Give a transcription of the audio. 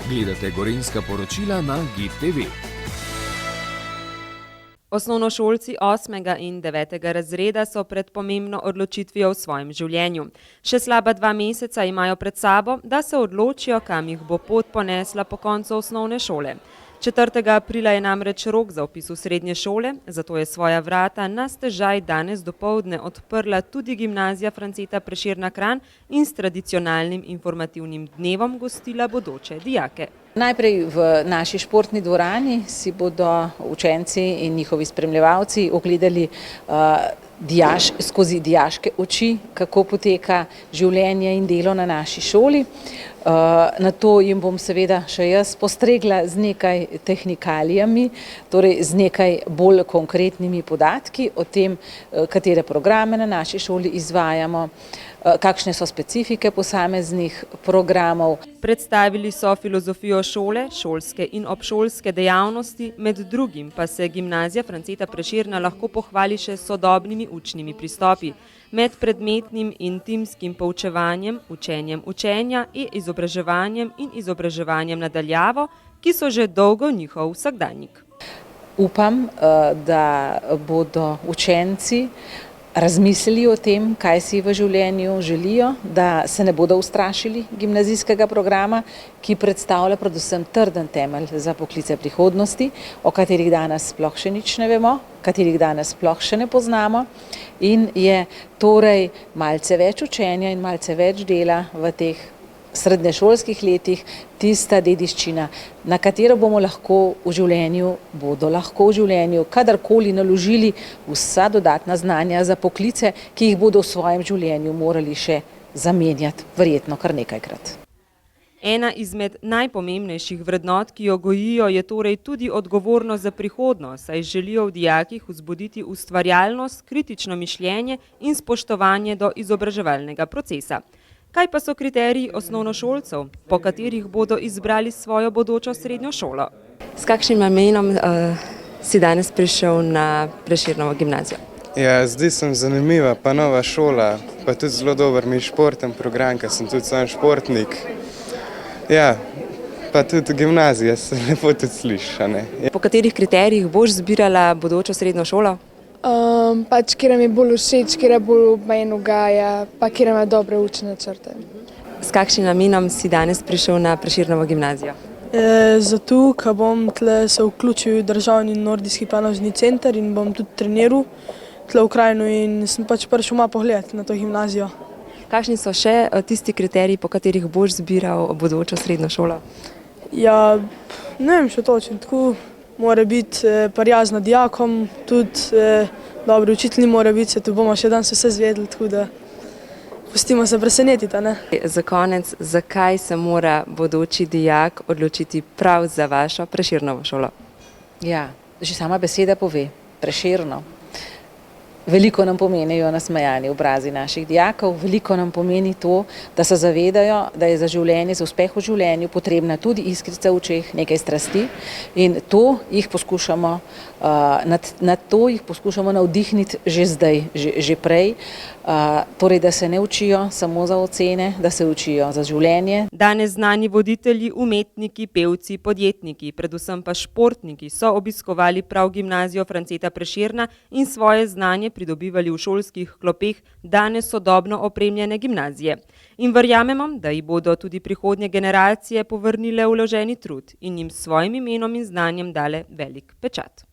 Gledate Gorenjska poročila na GID TV. Osnovnošolci 8. in 9. razreda so pred pomembno odločitvijo v svojem življenju. Še slaba 2 meseca imajo pred sabo, da se odločijo, kam jih bo pot ponesla po koncu osnovne šole. 4. aprila je namreč rok za vpis v srednje šole, zato je svoja vrata na stežaj danes dopoldne odprla tudi gimnazija Franceta Prešerna Kranj in s tradicionalnim informativnim dnevom gostila bodoče dijake. Najprej v naši športni dvorani si bodo učenci in njihovi spremljevalci ogledali skozi dijaške oči, kako poteka življenje in delo na naši šoli. Na to jim bom seveda še jaz postregla z nekaj tehnikalijami, torej z nekaj bolj konkretnimi podatki o tem, katere programe na naši šoli izvajamo, kakšne so specifike posameznih programov. Predstavili so filozofijo šole, šolske in obšolske dejavnosti, med drugim pa se gimnazija Franceta Prešerna lahko pohvali še sodobnimi učnimi pristopi, medpredmetnim in timskim poučevanjem, učenjem učenja, izobraževanjem in izobraževanjem na daljavo, ki so že dolgo njihov vsakdanjik. Upam, da bodo učenci razmislili o tem, kaj si v življenju želijo, da se ne bodo ustrašili gimnazijskega programa, ki predstavlja predvsem trden temelj za poklice prihodnosti, o katerih danes sploh še nič ne vemo, katerih danes sploh še ne poznamo, in je torej malce več učenja in malce več dela v teh srednješolskih letih tista dediščina, na katero bodo lahko v življenju kadarkoli naložili vsa dodatna znanja za poklice, ki jih bodo v svojem življenju morali še zamenjati, verjetno kar nekajkrat. Ena izmed najpomembnejših vrednot, ki jo gojijo, je torej tudi odgovornost za prihodnost, saj želijo v dijakih vzbuditi ustvarjalnost, kritično mišljenje in spoštovanje do izobraževalnega procesa. Kaj pa so kriteriji osnovnošolcev, po katerih bodo izbrali svojo bodočo srednjo šolo? S kakšnim namenom si danes prišel na Prešernovo gimnazijo? Ja, zdi se mi zanimiva, pa nova šola, pa tudi zelo dober mi športen program, ker sem tudi sam športnik. Ja, pa tudi gimnazija se lepo tudi sliša, ne. Po katerih kriterijih boš zbirala bodočo srednjo šolo? Kjer mi je bolj všeč, kjer je bolj meni ugaja, pa kjer ima dobre učne načrte. S kakšnim namenom si danes prišel na Prešernovo gimnazijo? Zato, ker bom tle se vključil v državni nordijski panožni center in bom tudi treniral tle v krajinu in sem prišel malo pogledati na to gimnazijo. Kakšni so še tisti kriteriji, po katerih boš zbiral bodočo srednjo šolo? Ja, ne vem še točno, tako mora biti prijazna dijakom, tudi dobri učitelji mora biti, se tu bomo še danes vse zvedeli, tako da pustimo se presenetiti, ne. Za konec, zakaj se mora bodoči dijak odločiti prav za vašo Prešernovo šolo? Ja, že sama beseda pove, Prešerno. Veliko nam pomenijo nasmejani obrazi naših dijakov, veliko nam pomeni to, da se zavedajo, da je za življenje, za uspeh v življenju potrebna tudi iskrica v očeh, nekaj strasti, in to jih poskušamo, na to jih poskušamo navdihniti že zdaj, že prej, torej da se ne učijo samo za ocene, da se učijo za življenje. Danes znani voditelji, umetniki, pevci, podjetniki, predvsem pa športniki so obiskovali prav gimnazijo Franceta Prešerna in svoje znanje pridobivali v šolskih klopeh danes sodobno opremljene gimnazije. In verjamemo, da ji bodo tudi prihodnje generacije povrnile vloženi trud in jim s svojim imenom in znanjem dale velik pečat.